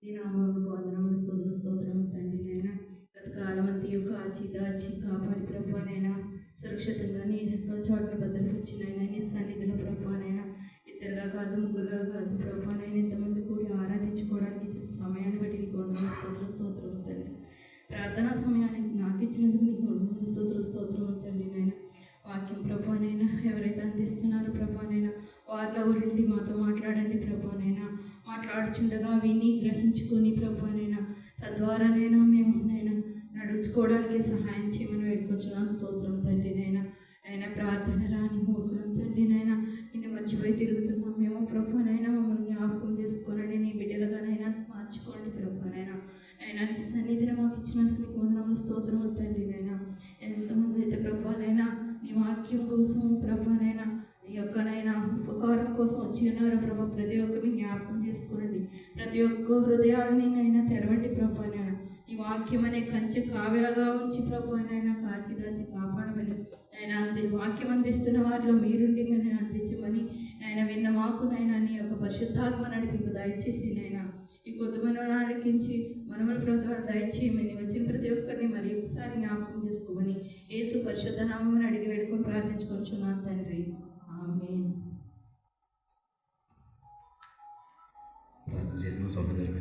నీ నామమునకు వందనములు స్తుతులు స్తోత్రం తండ్రి నైనా. గత కాలం అంతయు కాచి దాచి కాపాడి ప్రభానైనా సురక్షితంగా నీ రెక్కల చోట్ల భద్రపరిచినైనా నీ సన్నిధిలో ప్రభానైనా ఇద్దరుగా కాదు ముగ్గురుగా కాదు ప్రభానైనా ఇంతమంది కూడి ఆరాధించుకోవడానికి ఇచ్చిన సమయాన్ని బట్టి నీకు వందనములు స్తోత్రం స్తోత్రం తండ్రి. ప్రార్థనా సమయానికి నాకు ఇచ్చినందుకు నీకు వందనములు స్తోత్రం స్తోత్రం తండ్రి నైనా. వాక్యం ప్రభానైనా ఎవరైతే అందిస్తున్నారో ప్రభానైనా వారిలో ఉండి మాతో మాట్లాడండి ప్రభానైనా. మాట్లాడుచుండగా విని గ్రహించుకొని ప్రభానైనా తద్వారానైనా మేము నైనా నడుచుకోవడానికి సహాయం చేయమని వేడుకొచ్చున్నాను స్తోత్రం తండ్రి నైనా. అయినా ప్రార్థన రాని మూర్ఖులం తండ్రి నైనా నిన్ను మర్చిపోయి తిరుగుతున్నాం మేము ప్రభానైనా. మమ్మల్ని జ్ఞాపకం చేసుకోనండి, నీ బిడ్డలుగానైనా మార్చుకోండి ప్రభానైనా. అయినా నీ సన్నిధిని మాకు ఇచ్చినందుకు నీకు వందనములు స్తోత్రములు తండ్రి నైనా. ఎంతమంది అయితే ప్రభానైనా నీ వాక్యం కోసం ప్రభానైనా ఈ యొక్కనైనా ఉపకారం కోసం వచ్చి ఉన్నారు ప్రభా. ప్రతి ఒక్కరిని జ్ఞాపకం చేసుకోండి, ప్రతి ఒక్క హృదయాలని నైనా తెరవండి ప్రభానైనా. ఈ వాక్యం అనే కంచె కావెలగా ఉంచి ప్రభానైనా కాచి దాచి కాపాడమని ఆయన వాక్యం అందిస్తున్న వారిలో మీరుండి మనం అందించమని ఆయన విన్న మాకు నైనా నీ యొక్క పరిశుద్ధాత్మ నడిపింపు దయచేసి నైనా ఈ కొద్ది మనల్ని ఆలకించి మనముల ప్రభుత్వాలు దయచేయమని వచ్చిన ప్రతి ఒక్కరిని మరి ఒకసారి జ్ఞాపకం చేసుకోమని యేసు పరిశుద్ధ నామమున అడిగి వేడుకొని ప్రార్థించుకొచ్చున్నాను తండ్రి. ఆమేన్. ప్రార్థన చేసిన సహోదరు